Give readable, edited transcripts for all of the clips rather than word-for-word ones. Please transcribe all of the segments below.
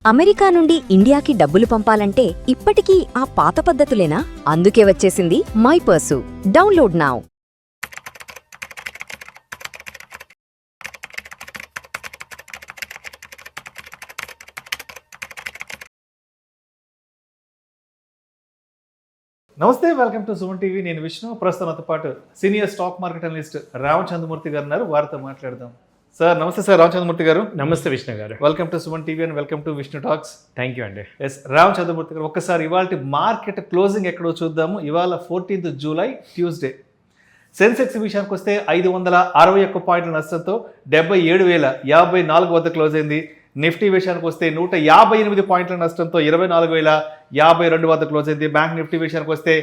America నుండి ఇండియాకి డబ్బులు పంపాలంటే ఇప్పటికీ ఆ పాత పద్ధతులేనా? అందుకే వచ్చేసింది మై పర్సు. Download now. నమస్తే, వెల్కమ్ టు సుమన్ టీవీ. నేను విష్ణు. ప్రస్తుతంతో పాటు senior stock market analyst Ramachandramurthy గారు ఉన్నారు. వారితో మాట్లాడదాం. సార్ నమస్తే. సార్ రామచంద్రమూర్తి గారు. నమస్తే విష్ణు గారు. Welcome to Suman TV and welcome to Vishnu talks. Thank you అండి. ఎస్ రామచంద్రమూర్తి గారు, ఒక్కసారి ఇవాళ మార్కెట్ క్లోజింగ్ ఎక్కడో చూద్దాము. ఇవాళ 14th జూలై ట్యూస్డే. సెన్సెక్స్ విషయానికి వస్తే 561 పాయింట్ల నష్టంతో 77,054 వద్ద క్లోజ్ అయింది. నిఫ్టీ విషయానికి వస్తే 158 పాయింట్ల నష్టంతో 24,052 వద్ద క్లోజ్ అయింది. బ్యాంక్ నిఫ్టీ విషయానికి వస్తే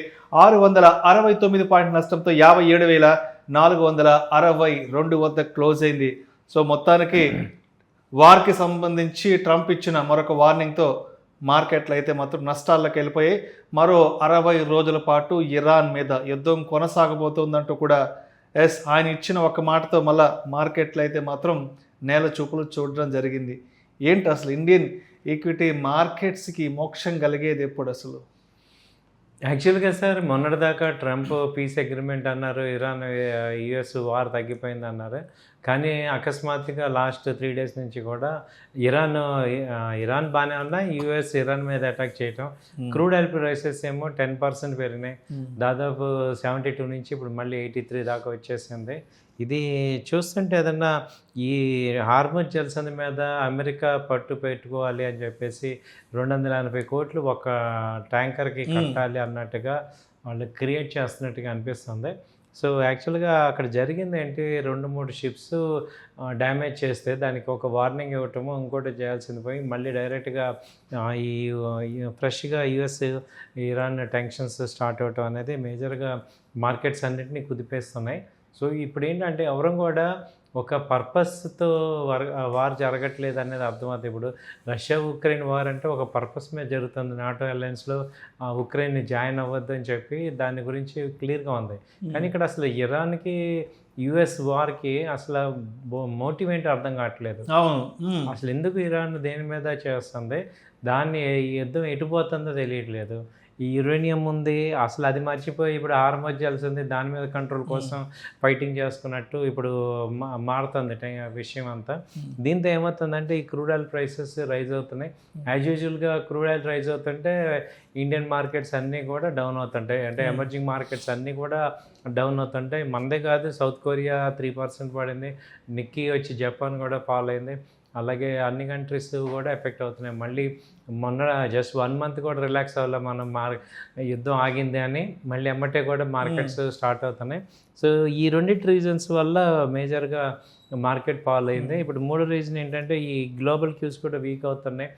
669 పాయింట్ల నష్టంతో 57,462 వద్ద క్లోజ్ అయింది. సో మొత్తానికి వార్కి సంబంధించి ట్రంప్ ఇచ్చిన మరొక వార్నింగ్తో మార్కెట్లు అయితే మాత్రం నష్టాల్లోకి వెళ్ళిపోయాయి. మరో 60 రోజుల పాటు ఇరాన్ మీద యుద్ధం కొనసాగబోతోందంటూ కూడా ఆయన ఇచ్చిన ఒక మాటతో మళ్ళా మార్కెట్లు అయితే మాత్రం నేల చూపులు చూడడం జరిగింది. ఏంటి అసలు ఇండియన్ ఈక్విటీ మార్కెట్స్కి మోక్షం కలిగేది ఎప్పుడు అసలు? యాక్చువల్గా సార్, మొన్నటిదాకా ట్రంప్ పీస్ అగ్రిమెంట్ అన్నారు, ఇరాన్ యుఎస్ వార్ తగ్గిపోయింది అన్నారు. కానీ అకస్మాత్తుగా లాస్ట్ 3 days నుంచి కూడా ఇరాన్ బాగానే ఉన్నా యుఎస్ ఇరాన్ మీద అటాక్ చేయటం, క్రూడ్ ఆయిల్ ప్రైసెస్ ఏమో 10% పెరిగినాయి. దాదాపు 72 నుంచి ఇప్పుడు మళ్ళీ 83 దాకా వచ్చేసింది. ఇది చూస్తుంటే ఏదన్నా ఈ హార్మోజ్ జలసంధి మీద అమెరికా పట్టు పెట్టుకోవాలి అని చెప్పేసి 280 కోట్లు ఒక ట్యాంకర్కి కట్టాలి అన్నట్టుగా వాళ్ళు క్రియేట్ చేస్తున్నట్టుగా అనిపిస్తుంది. సో యాక్చువల్గా అక్కడ జరిగింది ఏంటి, 2-3 షిప్స్ డ్యామేజ్ చేస్తే దానికి ఒక వార్నింగ్ ఇవ్వటము, ఇంకోటి చేయాల్సింది పోయి మళ్ళీ డైరెక్ట్గా ఈ ఫ్రెష్గా యుఎస్ ఇరాన్ టెన్షన్స్ స్టార్ట్ అవ్వటం అనేది మేజర్గా మార్కెట్స్ అన్నింటినీ కుదిపేస్తున్నాయి. సో ఇప్పుడు ఏంటంటే ఎవరం కూడా ఒక పర్పస్తో వార్ జరగట్లేదు అనేది అర్థమవుతుంది. ఇప్పుడు రష్యా ఉక్రెయిన్ వార్ అంటే ఒక పర్పస్ మీద జరుగుతుంది. నాటో అలయన్స్లో ఉక్రెయిన్ని జాయిన్ అవ్వద్దు అని చెప్పి దాని గురించి క్లియర్గా ఉంది. కానీ ఇక్కడ అసలు ఇరాన్కి యుఎస్ వార్కి అసలు మోటివ్ ఏంటో అర్థం కావట్లేదు. అసలు ఎందుకు ఇరాన్ దేని మీద చేస్తుంది, దాన్ని యుద్ధం ఎటుపోతుందో తెలియట్లేదు. ఈ యురేనియం ఉంది, అసలు అది మర్చిపోయి ఇప్పుడు హార్మోజ్ జలసంధి దాని మీద కంట్రోల్ కోసం ఫైటింగ్ చేసుకున్నట్టు ఇప్పుడు మారుతుంది విషయం అంతా. దీంతో ఏమవుతుందంటే ఈ క్రూడ్ ఆయిల్ ప్రైసెస్ రైజ్ అవుతున్నాయి. యాజ్ యూజువల్గా క్రూడ్ ఆయిల్ రైజ్ అవుతుంటే ఇండియన్ మార్కెట్స్ అన్నీ కూడా డౌన్ అవుతుంటాయి, అంటే ఎమర్జింగ్ మార్కెట్స్ అన్నీ కూడా డౌన్ అవుతుంటాయి. మనదే కాదు, సౌత్ కొరియా 3% పడింది, నిక్కీ వచ్చి జపాన్ కూడా ఫాల్ అయింది. అలాగే అన్ని కంట్రీస్ కూడా ఎఫెక్ట్ అవుతున్నాయి. మళ్ళీ మొన్న జస్ట్ 1 month కూడా రిలాక్స్ అవ్వాలి మనం, యుద్ధం ఆగింది అని మళ్ళీ ఎమ్మటే కూడా మార్కెట్స్ స్టార్ట్ అవుతున్నాయి. సో ఈ 2 రీజన్స్ వల్ల మేజర్గా మార్కెట్ ఫాల్ అయింది. ఇప్పుడు 3 రీజన్ ఏంటంటే ఈ గ్లోబల్ క్యూస్ కూడా వీక్ అవుతున్నాయి.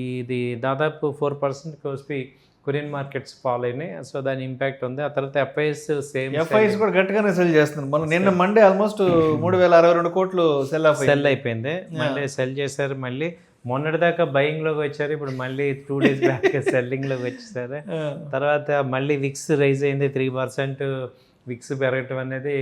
ఇది దాదాపు 4% కోస్పి కొరియన్ మార్కెట్స్ ఫాల్ అయినాయి. సో దాని ఇంపాక్ట్ ఉంది. ఆ తర్వాత ఎఫ్ఐఎస్ కూడా గట్టిగానే సెల్ చేస్తున్నారు. మనం నిన్న మండే ఆల్మోస్ట్ 3,062 కోట్లు సెల్ అయిపోయింది. మళ్ళీ సెల్ చేశారు. మళ్ళీ మొన్నటిదాకా బయింగ్లోకి వచ్చారు, ఇప్పుడు మళ్ళీ 2 days బ్యాక్ సెల్లింగ్లోకి వచ్చేసారు. తర్వాత మళ్ళీ విక్స్ రైజ్ అయింది 3%. విక్స్ పెరగటం అనేది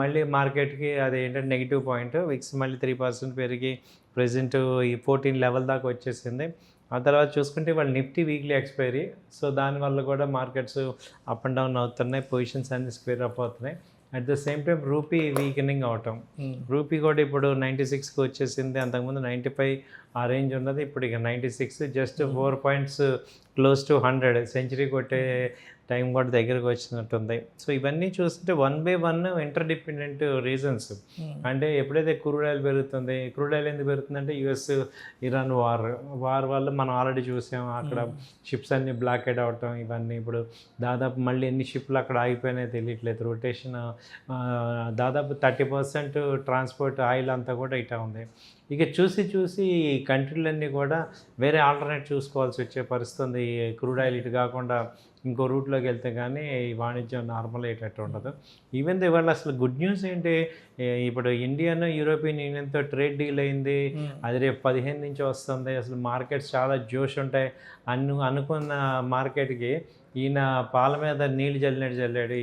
మళ్ళీ మార్కెట్కి అది ఏంటంటే నెగిటివ్ పాయింట్. విక్స్ మళ్ళీ 3% పెరిగి ప్రజెంట్ ఈ 14 లెవెల్ దాకా వచ్చేసింది. ఆ తర్వాత చూసుకుంటే వాళ్ళు నిఫ్టీ వీక్లీ ఎక్స్పైరీ, సో దానివల్ల కూడా మార్కెట్స్ అప్ అండ్ డౌన్ అవుతున్నాయి, పొజిషన్స్ అన్ని స్క్వేర్ అప్ అవుతున్నాయి. At the same time rupee weakening అవటం, రూపీ కూడా ఇప్పుడు 96కి వచ్చేసింది. అంతకుముందు 95 ఆ రేంజ్ ఉన్నది, ఇప్పుడు ఇక 96, just 4 points close to 100, century కొట్టే టైం కూడా దగ్గరకు వచ్చినట్టుంది. సో ఇవన్నీ చూస్తుంటే 1 by 1 ఇంటర్ డిపెండెంట్ రీజన్స్. అంటే ఎప్పుడైతే క్రూడ్ ఆయిల్ పెరుగుతుంది, క్రూడ్ ఆయిల్ ఎందుకు పెరుగుతుందంటే యుఎస్ ఇరాన్ వార్ వల్ల మనం ఆల్రెడీ చూసాం. అక్కడ షిప్స్ అన్నీ బ్లాకెడ్ అవటం, ఇవన్నీ ఇప్పుడు దాదాపు మళ్ళీ ఎన్ని షిప్లు అక్కడ ఆగిపోయినాయో తెలియట్లేదు. రొటేషన్ దాదాపు 30% ట్రాన్స్పోర్ట్ ఆయిల్ అంతా కూడా ఇటా ఉంది. ఇక చూసి ఈ కంట్రీలన్నీ కూడా వేరే ఆల్టర్నేట్ చూసుకోవాల్సి వచ్చే పరిస్థితుంది. క్రూడ్ ఆయిల్ ఇటు కాకుండా ఇంకో రూట్లోకి వెళ్తే కానీ ఈ వాణిజ్యం నార్మల్ అయ్యేటట్టు ఉండదు. ఈవెన్ ఇవాళ అసలు గుడ్ న్యూస్ ఏంటి, ఇప్పుడు ఇండియాను యూరోపియన్ యూనియన్తో ట్రేడ్ డీల్ అయింది, అది రేపు 15 నుంచి వస్తుంది. అసలు మార్కెట్స్ చాలా జోష్ ఉంటాయి. అనుకున్న మార్కెట్కి ఈయన పాల మీద నీళ్ళు జల్లాడు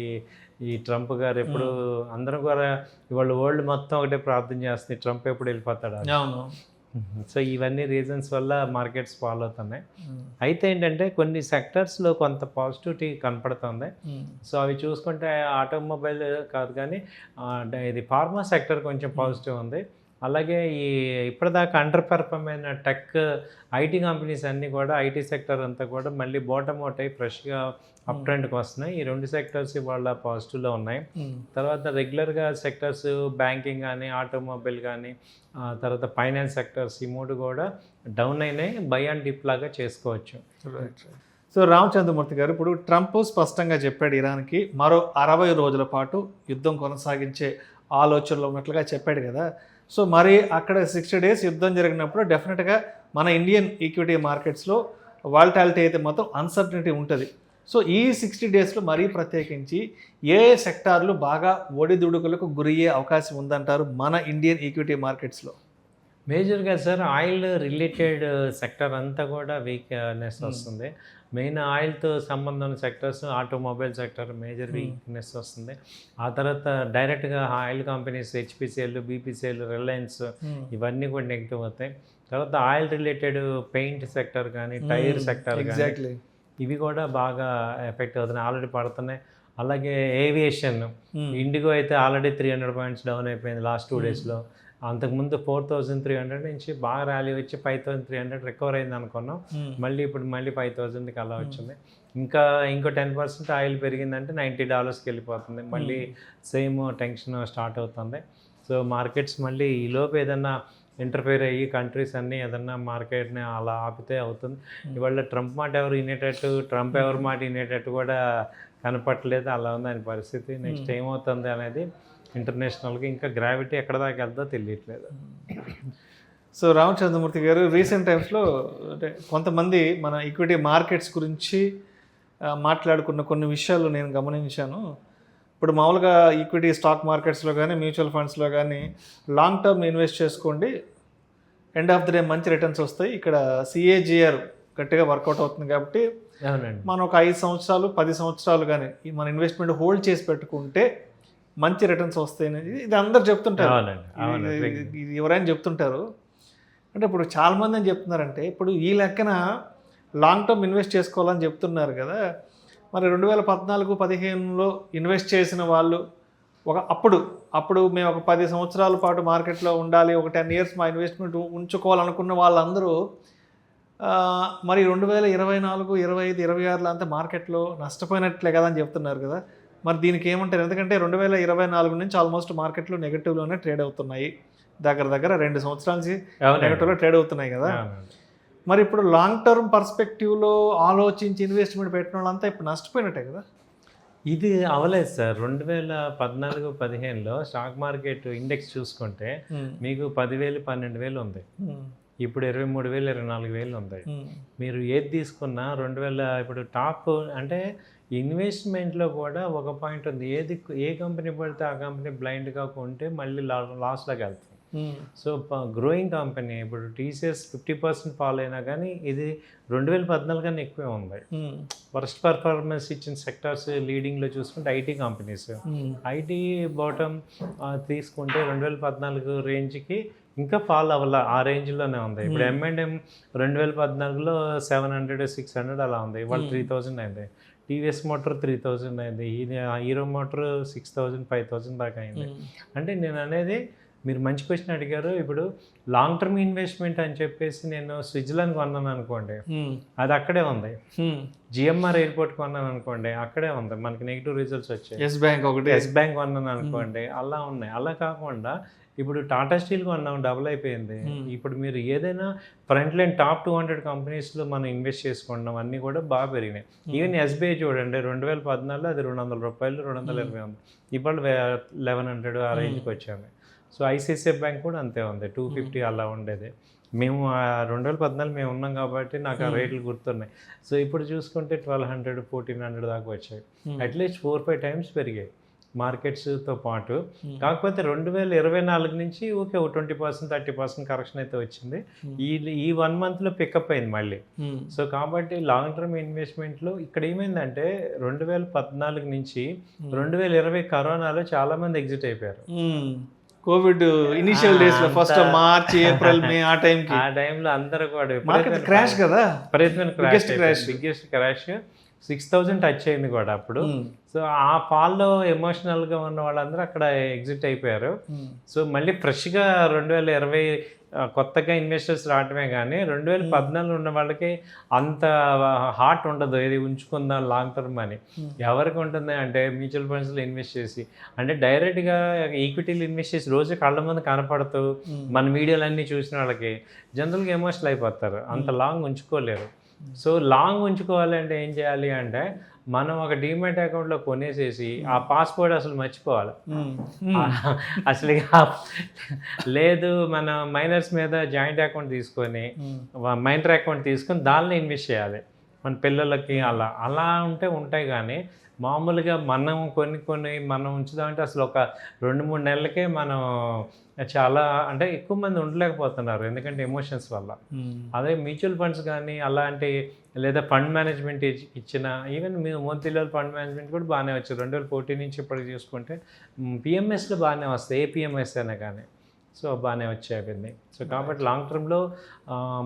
ఈ ట్రంప్ గారు. ఎప్పుడు అందరూ కూడా ఇవాళ వరల్డ్ మొత్తం ఒకటే ప్రార్థన చేస్తుంది, ట్రంప్ ఎప్పుడు వెళ్ళిపోతాడు. సో ఇవన్నీ రీజన్స్ వల్ల మార్కెట్స్ ఫాలో అవుతున్నాయి. అయితే ఏంటంటే కొన్ని సెక్టర్స్లో కొంత పాజిటివిటీ కనపడుతుంది. సో అవి చూసుకుంటే ఆటోమొబైల్ కాదు కానీ ఇది ఫార్మా సెక్టర్ కొంచెం పాజిటివ్ ఉంది. అలాగే ఈ ఇప్పటిదాకా అండర్ పెర్ఫార్మ్ అయిన టెక్ ఐటీ కంపెనీస్ అన్నీ కూడా ఐటీ సెక్టర్ అంతా కూడా మళ్ళీ బాటమ్ అవుట్ అయ్యి ఫ్రెష్గా అప్ ట్రెండ్కి వస్తున్నాయి. ఈ 2 సెక్టర్స్ వాళ్ళ పాజిటివ్లో ఉన్నాయి. తర్వాత రెగ్యులర్గా సెక్టర్స్ బ్యాంకింగ్ కానీ ఆటోమొబైల్ కానీ తర్వాత ఫైనాన్స్ సెక్టర్స్ ఈ 3 కూడా డౌన్ అయినాయి. బై అండ్ డిప్ లాగా చేసుకోవచ్చు. సో రామచంద్రమూర్తి గారు, ఇప్పుడు ట్రంప్ స్పష్టంగా చెప్పాడు ఇరాన్కి మరో 60 రోజుల పాటు యుద్ధం కొనసాగించే ఆలోచనలో ఉన్నట్లుగా చెప్పాడు కదా. సో మరి అక్కడ 60 days యుద్ధం జరిగినప్పుడు డెఫినెట్గా మన ఇండియన్ ఈక్విటీ మార్కెట్స్లో వాలటాలిటీ అయితే మొత్తం అన్సర్టనిటీ ఉంటుంది. సో ఈ 60 daysలో మరీ ప్రత్యేకించి ఏ సెక్టార్లు బాగా ఒడిదుడుకులకు గురయ్యే అవకాశం ఉందంటారు మన ఇండియన్ ఈక్విటీ మార్కెట్స్లో? మేజర్గా సార్ ఆయిల్ రిలేటెడ్ సెక్టర్ అంతా కూడా వీక్నెస్ వస్తుంది. మెయిన్ ఆయిల్తో సంబంధం ఉన్న sectors automobile sector major weakness వస్తుంది. ఆ తర్వాత డైరెక్ట్గా oil companies HPCL, BPCL, Reliance ఇవన్నీ కూడా నెగిటివ్ అవుతాయి. తర్వాత ఆయిల్ రిలేటెడ్ పెయింట్ సెక్టర్ కానీ టైర్ సెక్టర్ కానీ ఇవి కూడా బాగా ఎఫెక్ట్ అవుతున్నాయి, ఆల్రెడీ పడుతున్నాయి. అలాగే ఏవియేషన్, ఇండిగో అయితే ఆల్రెడీ 300 points డౌన్ అయిపోయింది లాస్ట్ 2 daysలో. అంతకుముందు 4,300 నుంచి బాగా ర్యాలీ వచ్చి 5,300 రికవర్ అయింది అనుకున్నాం. ఇప్పుడు మళ్ళీ 5,000కి అలా వచ్చింది. ఇంకో 10% ఆయిల్ పెరిగిందంటే $90కి వెళ్ళిపోతుంది. మళ్ళీ సేమ్ టెన్షన్ స్టార్ట్ అవుతుంది. సో మార్కెట్స్ మళ్ళీ ఈలోపు ఏదన్నా ఇంటర్ఫేర్ అయ్యి కంట్రీస్ అన్నీ ఏదన్నా మార్కెట్ని అలా ఆపితే అవుతుంది. ఇవాళ ట్రంప్ మాట ఎవరు వినేటట్టు, ట్రంప్ ఎవరి మాట వినేటట్టు కూడా కనపట్టలేదు. అలా ఉంది ఆయన పరిస్థితి. నెక్స్ట్ ఏమవుతుంది అనేది ఇంటర్నేషనల్గా ఇంకా గ్రావిటీ ఎక్కడ దాకా వెళ్తుందో తెలియట్లేదు. సో రామచంద్రమూర్తి గారు, రీసెంట్ టైమ్స్లో అంటే కొంతమంది మన ఈక్విటీ మార్కెట్స్ గురించి మాట్లాడుకున్న కొన్ని విషయాలు నేను గమనించాను. ఇప్పుడు మామూలుగా ఈక్విటీ స్టాక్ మార్కెట్స్లో కానీ మ్యూచువల్ ఫండ్స్లో కానీ లాంగ్ టర్మ్ ఇన్వెస్ట్ చేసుకోండి, ఎండ్ ఆఫ్ ది డే మంచి రిటర్న్స్ వస్తాయి. ఇక్కడ CAGR గట్టిగా వర్కౌట్ అవుతుంది కాబట్టి మనం ఒక 5 సంవత్సరాలు 10 సంవత్సరాలు కానీ మన ఇన్వెస్ట్మెంట్ హోల్డ్ చేసి పెట్టుకుంటే మంచి రిటర్న్స్ వస్తాయని ఇది అందరు చెప్తుంటారు. ఇది ఎవరైనా చెప్తుంటారు. అంటే ఇప్పుడు చాలామంది ఏం చెప్తున్నారంటే ఇప్పుడు ఈ లెక్కన లాంగ్ టర్మ్ ఇన్వెస్ట్ చేసుకోవాలని చెప్తున్నారు కదా. మరి 2014-15లో ఇన్వెస్ట్ చేసిన వాళ్ళు అప్పుడు మేము ఒక 10 సంవత్సరాల పాటు మార్కెట్లో ఉండాలి, ఒక 10 years మా ఇన్వెస్ట్మెంట్ ఉంచుకోవాలనుకున్న వాళ్ళందరూ మరి 2024, 25, 26లో అంతా మార్కెట్లో నష్టపోయినట్లే కదా అని చెప్తున్నారు కదా. మరి దీనికి ఏమంటారు? ఎందుకంటే 2024 నుంచి ఆల్మోస్ట్ మార్కెట్లో నెగిటివ్లోనే ట్రేడ్ అవుతున్నాయి. దగ్గర 2 సంవత్సరాల నుంచి నెగిటివ్లో ట్రేడ్ అవుతున్నాయి కదా. మరి ఇప్పుడు లాంగ్ టర్మ్ పర్స్పెక్టివ్లో ఆలోచించి ఇన్వెస్ట్మెంట్ పెట్టిన వాళ్ళంతా ఇప్పుడు నష్టపోయినట్టే కదా. ఇది అవలేదు సార్. 2014-15లో స్టాక్ మార్కెట్ ఇండెక్స్ చూసుకుంటే మీకు 10,000, 12,000 ఉంది. ఇప్పుడు 23,000, 24,000 ఉంది. మీరు ఏది తీసుకున్నా ఇప్పుడు టాప్ అంటే ఇన్వెస్ట్మెంట్లో కూడా ఒక పాయింట్ ఉంది. ఏ కంపెనీ పడితే ఆ కంపెనీ బ్లైండ్గా కొంటే మళ్ళీ లాస్లోకి వెళ్తుంది. సో గ్రోయింగ్ కంపెనీ ఇప్పుడు టీసీఎస్ 50% ఫాల్ అయినా కానీ ఇది 2014 కన్నా ఎక్కువే ఉంది. వర్స్ట్ పర్ఫార్మెన్స్ ఇచ్చిన సెక్టార్స్ లీడింగ్లో చూసుకుంటే ఐటీ కంపెనీస్. ఐటీ బాటమ్ తీసుకుంటే 2014 రేంజ్కి ఇంకా ఫాల్ అవ్వాల, ఆ రేంజ్లోనే ఉంది. ఇప్పుడు M&M 2014లో 700, 600 అలా ఉంది. ఇవాళ 3,000 అయింది. టీవీఎస్ మోటార్ 3,000 అయింది. హీరో మోటార్ 6,000, 5,000 దాకా అయింది. అంటే నేను అనేది, మీరు మంచి క్వశ్చన్ అడిగారు. ఇప్పుడు లాంగ్ టర్మ్ ఇన్వెస్ట్మెంట్ అని చెప్పేసి నేను స్విట్జర్లాండ్ కొన్నాను అనుకోండి, అది అక్కడే ఉంది. GMR ఎయిర్పోర్ట్ కొన్నాను అనుకోండి, అక్కడే ఉంది. మనకి నెగిటివ్ రిజల్ట్స్ వచ్చాయి. ఎస్ బ్యాంక్ కొన్నాను అనుకోండి, అలా ఉన్నాయి. అలా కాకుండా ఇప్పుడు టాటా స్టీల్ కొన్నాం, డబుల్ అయిపోయింది. ఇప్పుడు మీరు ఏదైనా ఫ్రంట్ లైన్ టాప్ 200 కంపెనీస్లో మనం ఇన్వెస్ట్ చేసుకుంటున్నాం, అన్నీ కూడా బాగా పెరిగినాయి. ఈవెన్ SBI చూడండి, 2014లో అది ₹200, 220 ఉంది. ఇప్పుడు 1,100 ఆ రేంజ్కి వచ్చాము. సో ICICI బ్యాంక్ కూడా అంతే ఉంది, 250 అలా ఉండేది. మేము 2014 మేము ఉన్నాం కాబట్టి నాకు ఆ రేట్లు గుర్తున్నాయి. సో ఇప్పుడు చూసుకుంటే 1,200, 1,400 దాకా వచ్చాయి. అట్లీస్ట్ 4-5 times పెరిగాయి మార్కెట్స్తో పాటు. కాకపోతే 2024 నుంచి ఓ 20%, 30% కరెక్షన్ అయితే వచ్చింది. ఈ 1 monthలో పికప్ అయింది మళ్ళీ. సో కాబట్టి లాంగ్ టర్మ్ ఇన్వెస్ట్మెంట్లో ఇక్కడ ఏమైందంటే 2014 నుంచి 2020 కరోనాలో చాలామంది ఎగ్జిట్ అయిపోయారు. కోవిడ్ ఇనిషియల్ డేస్ లో ఫస్ట్ మార్చ్ ఏప్రిల్ మే ఆ టైంకి ఆ టైంలో అందరూ కూడా మార్కెట్ క్రాష్ కదా, బిగ్గెస్ట్ క్రాష్ 6,000 టచ్ అయింది కూడా అప్పుడు. సో ఆ ఫాల్లో ఎమోషనల్గా ఉన్న వాళ్ళందరూ అక్కడ ఎగ్జిట్ అయిపోయారు. సో మళ్ళీ ఫ్రెష్గా 2020 కొత్తగా ఇన్వెస్టర్స్ రావటమే కానీ 2014 ఉన్న వాళ్ళకి అంత హార్ట్ ఉండదు, ఇది ఉంచుకుందాం లాంగ్ టర్మ్ అని. ఎవరికి ఉంటుంది అంటే మ్యూచువల్ ఫండ్స్లో ఇన్వెస్ట్ చేసి, అంటే డైరెక్ట్గా ఈక్విటీలు ఇన్వెస్ట్ చేసి రోజు కళ్ళ ముందు కనపడుతూ మన వీడియోలు అన్నీ చూసిన వాళ్ళకి జనరల్గా ఎమోషనల్ అయిపోతారు, అంత లాంగ్ ఉంచుకోలేరు. సో లాంగ్ ఉంచుకోవాలి అంటే ఏం చేయాలి అంటే మనం ఒక డీమ్యాట్ అకౌంట్లో కొనేసేసి ఆ పాస్వర్డ్ అసలు మర్చిపోవాలి. అసలు లేదు మన మైనర్స్ మీద జాయింట్ అకౌంట్ తీసుకొని మైనర్ అకౌంట్ తీసుకొని దానిలో ఇన్వెస్ట్ చేయాలి మన పిల్లలకి. అలా ఉంటే ఉంటాయి. కానీ మామూలుగా మనం కొన్ని మనం ఉంచుదామంటే అసలు ఒక 2-3 నెలలకే మనం చాలా అంటే ఎక్కువ మంది ఉండలేకపోతున్నారు, ఎందుకంటే ఎమోషన్స్ వల్ల. అదే మ్యూచువల్ ఫండ్స్ కానీ అలాంటి లేదా ఫండ్ మేనేజ్మెంట్ ఇచ్చిన, ఈవెన్ మోతీలాల్ ఫండ్ మేనేజ్మెంట్ కూడా బాగానే వచ్చాయి 2014 నుంచి ఇప్పటికి చూసుకుంటే. పిఎంఎస్లో బాగానే వస్తాయి, ఏ పిఎంఎస్ అయినా కానీ. సో బాగానే వచ్చాయి అవన్నీ. సో కాబట్టి లాంగ్ టర్మ్లో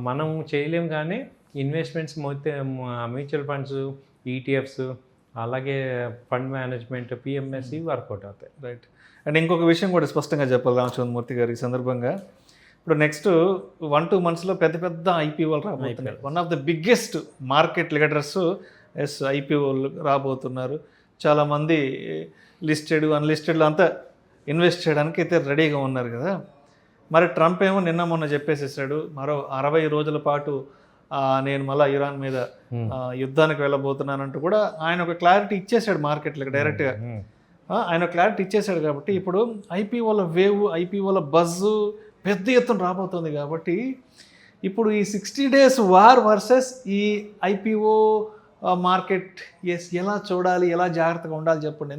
మనం చేయలేం, కానీ ఇన్వెస్ట్మెంట్స్ మ్యూచువల్ ఫండ్స్, ఈటీఎఫ్స్, అలాగే ఫండ్ మేనేజ్మెంట్, పిఎంఎస్ ఇవి వర్కౌట్ అవుతాయి. రైట్. అండ్ ఇంకొక విషయం కూడా స్పష్టంగా చెప్పాలి రామచంద్రమూర్తి గారు ఈ సందర్భంగా. ఇప్పుడు నెక్స్ట్ 1-2 మంత్స్లో పెద్ద ఐపీఓలు రాబోతున్నాయి. One of the biggest market leaders ఐపీఓలు రాబోతున్నారు. చాలామంది లిస్టెడ్ అన్లిస్టెడ్లో అంతా ఇన్వెస్ట్ చేయడానికి అయితే రెడీగా ఉన్నారు కదా. మరి ట్రంప్ ఏమో నిన్న మొన్న చెప్పేసేసాడు, మరో 60 రోజుల పాటు నేను మళ్ళీ ఇరాన్ మీద యుద్ధానికి వెళ్ళబోతున్నానంటూ కూడా ఆయన ఒక క్లారిటీ ఇచ్చేసాడు మార్కెట్లకు డైరెక్ట్గా. ఆయన క్లారిటీ ఇచ్చేసాడు కాబట్టి ఇప్పుడు ఐపీఓల వేవ్, ఐపీఓల బజ్జు పెద్ద ఎత్తున రాబోతుంది. కాబట్టి ఇప్పుడు ఈ 60 days వార్ వర్సెస్ ఈ ఐపీఓ మార్కెట్ ఎలా చూడాలి, ఎలా జాగ్రత్తగా ఉండాలి చెప్పండి.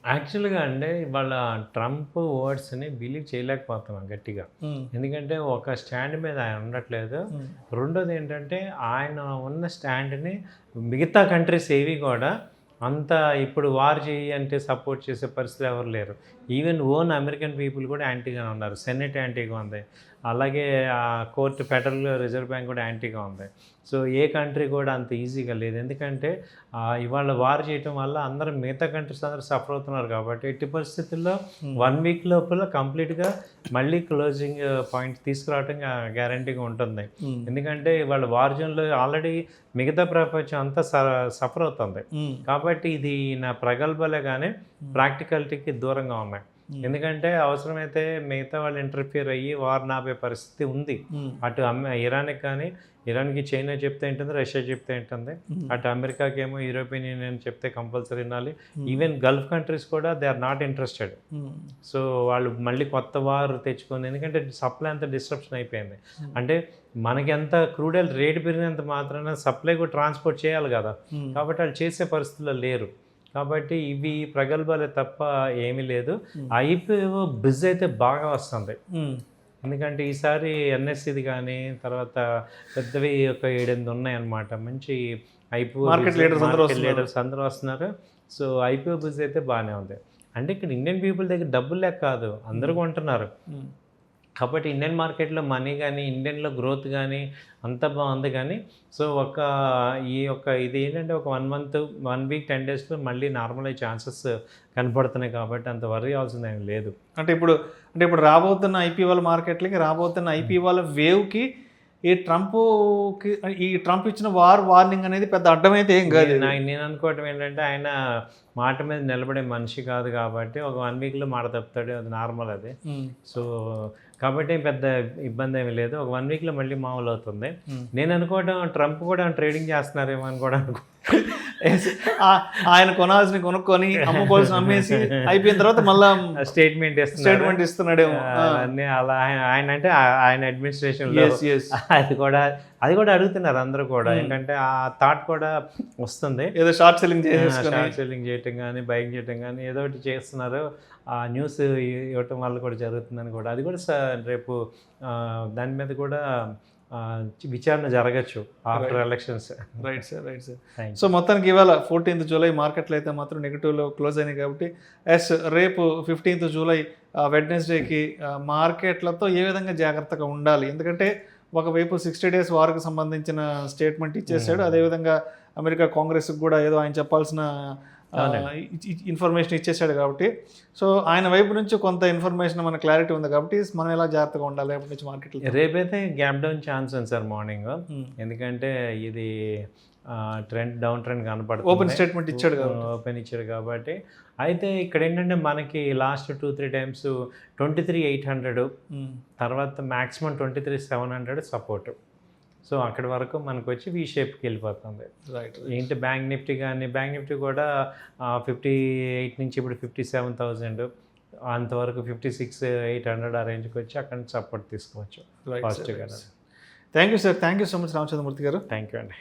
యాక్చువల్గా అంటే వాళ్ళ ట్రంప్ వర్డ్స్ని బిలీవ్ చేయలేకపోతున్నాం గట్టిగా, ఎందుకంటే ఒక స్టాండ్ మీద ఆయన ఉండట్లేదు. రెండోది ఏంటంటే ఆయన ఉన్న స్టాండ్ని మిగతా కంట్రీస్ ఏవి కూడా అంత ఇప్పుడు వార్ చేయి అంటే సపోర్ట్ చేసే పరిస్థితులు ఎవరు లేరు. ఈవెన్ ఓన్ అమెరికన్ పీపుల్ కూడా యాంటీగా ఉన్నారు, సెనెట్ యాంటీగా ఉంది, అలాగే కోర్టు ఫెడరల్ రిజర్వ్ బ్యాంక్ కూడా యాంటీగా ఉంది. సో ఏ కంట్రీ కూడా అంత ఈజీగా లేదు, ఎందుకంటే ఇవాళ వార్ చేయటం వల్ల అందరూ మిగతా కంట్రీస్ అందరూ సఫర్ అవుతున్నారు. కాబట్టి ఎట్టి పరిస్థితుల్లో 1 week లోపల కంప్లీట్గా మళ్ళీ క్లోజింగ్ పాయింట్ తీసుకురావటం గ్యారంటీగా ఉంటుంది. ఎందుకంటే ఇవాళ వార్ జోన్లో ఆల్రెడీ మిగతా ప్రపంచం అంతా సఫర్ అవుతుంది. కాబట్టి ఇది నా ప్రగల్భాలే కానీ ప్రాక్టికాలిటీకి దూరంగా ఉన్నాయి. ఎందుకంటే అవసరమైతే మిగతా వాళ్ళు ఇంటర్ఫియర్ అయ్యి వార్ నాపే పరిస్థితి ఉంది. అటు ఇరాన్కి కానీ, ఇరాన్కి చైనా చెప్తే ఏంటుంది, రష్యా చెప్తే ఏంటుంది, అటు అమెరికాకి ఏమో యూరోపియన్ యూనియన్ చెప్తే కంపల్సరీ వినాలి. ఈవెన్ గల్ఫ్ కంట్రీస్ కూడా they are not interested. So వాళ్ళు మళ్ళీ కొత్త వార్ తెచ్చుకుంది, ఎందుకంటే సప్లై అంతా డిస్ట్రప్షన్ అయిపోయింది. అంటే మనకి ఎంత క్రూడ్ ఆయిల్ రేట్ పెరిగినంత మాత్రాన సప్లై కూడా ట్రాన్స్పోర్ట్ చేయాలి కదా, కాబట్టి వాళ్ళు చేసే పరిస్థితుల్లో లేరు. కాబట్టి ఇవి ప్రగల్భాలే తప్ప ఏమీ లేదు. ఐపీఓ బిజ్ అయితే బాగా వస్తుంది, ఎందుకంటే ఈసారి ఎన్ఎస్సిది కానీ తర్వాత పెద్దవి ఒక 7-8 ఉన్నాయన్నమాట. మంచి ఐపీఓ లీడర్స్ అందరూ వస్తున్నారు. సో ఐపీఓ బిజ్ అయితే బాగానే ఉంది. అంటే ఇక్కడ ఇండియన్ పీపుల్ దగ్గర డబ్బులు లేక కాదు, అందరూ కొంటున్నారు. కాబట్టి ఇండియన్ మార్కెట్లో మనీ కానీ, ఇండియన్లో గ్రోత్ కానీ అంత బాగుంది. కానీ సో ఇది ఏంటంటే ఒక 1 month 1 week 10 daysలో మళ్ళీ నార్మల్ అయ్యే ఛాన్సెస్ కనపడుతున్నాయి. కాబట్టి అంత వరీ అవ్వాల్సింది ఏం లేదు. అంటే ఇప్పుడు రాబోతున్న ఐపీఓల మార్కెట్లకి, రాబోతున్న ఐపీఓల వేవ్కి ఈ ట్రంప్ ఇచ్చిన వార్నింగ్ అనేది పెద్ద అడ్డమైతే ఏం కాదు. నేను అనుకోవటం ఏంటంటే ఆయన మాట మీద నిలబడే మనిషి కాదు కాబట్టి ఒక 1 weekలో మాట తప్పుతాడు, అది నార్మల్ అది. సో కాబట్టి పెద్ద ఇబ్బంది ఏమీ లేదు, ఒక 1 weekలో మళ్ళీ మామూలు అవుతుంది. నేను అనుకోవటం ట్రంప్ కూడా ట్రేడింగ్ చేస్తున్నారేమో అని కూడా ఆయన కొనాల్సిన కొనుక్కొని అమ్ముకోవాల్సిన అమ్మేసి అయిపోయిన తర్వాత మళ్ళీ స్టేట్మెంట్ ఇస్తున్నాడేమో అన్నీ అలా. ఆయన అంటే ఆయన అడ్మినిస్ట్రేషన్లో అది కూడా అడుగుతున్నారు అందరూ కూడా. ఏంటంటే ఆ థాట్ కూడా వస్తుంది, ఏదో షార్ట్ సెల్లింగ్ చేయటం కానీ, బైక్ చేయటం కానీ ఏదో ఒకటి చేస్తున్నారు. ఆ న్యూస్ ఇవ్వటం వల్ల కూడా జరుగుతుందని కూడా, అది కూడా రేపు దాని మీద కూడా విచారణ జరగచ్చు after elections. Right sir, right sir. Thank so మొత్తానికి ఇవాళ 14th జూలై మార్కెట్లు అయితే మాత్రం నెగిటివ్లో క్లోజ్ అయినాయి కాబట్టి రేపు 15th జూలై వెడ్నెస్డేకి మార్కెట్లతో ఏ విధంగా జాగ్రత్తగా ఉండాలి? ఎందుకంటే ఒకవైపు 60 days వార్కి సంబంధించిన స్టేట్మెంట్ ఇచ్చేసాడు, అదేవిధంగా అమెరికా కాంగ్రెస్కి కూడా ఏదో ఆయన చెప్పాల్సిన ఇన్ఫర్మేషన్ ఇచ్చేసాడు కాబట్టి సో ఆయన వైపు నుంచి కొంత ఇన్ఫర్మేషన్ మన క్లారిటీ ఉంది కాబట్టి మనం ఎలా జాగ్రత్తగా ఉండాలి రేపటి నుంచి మార్కెట్లో? రేపైతే గ్యాప్ డౌన్ ఛాన్స్ ఉంది సార్ మార్నింగ్, ఎందుకంటే ఇది ట్రెండ్ డౌన్ ట్రెండ్ కనపడుతుంది. ఓపెన్ స్టేట్మెంట్ ఇచ్చాడు కాబట్టి, ఓపెన్ ఇచ్చాడు కాబట్టి. అయితే ఇక్కడ ఏంటంటే మనకి లాస్ట్ 2-3 టైమ్స్ 23,800 తర్వాత మ్యాక్సిమం 23,700 సపోర్ట్. సో అక్కడి వరకు మనకు వచ్చి వీ షేప్కి వెళ్ళిపోతుంది. రైట్. ఏంటి బ్యాంక్ నిఫ్టీ కానీ, బ్యాంక్ నిఫ్టీ కూడా 58 నుంచి ఇప్పుడు 57,000 అంతవరకు 56,800 ఆ రేంజ్కి వచ్చి అక్కడ నుంచి సపోర్ట్ తీసుకోవచ్చు పాజిటివ్గా. Thank you sir, thank you so much Ramachandramurthy గారు. థ్యాంక్ యూ అండి.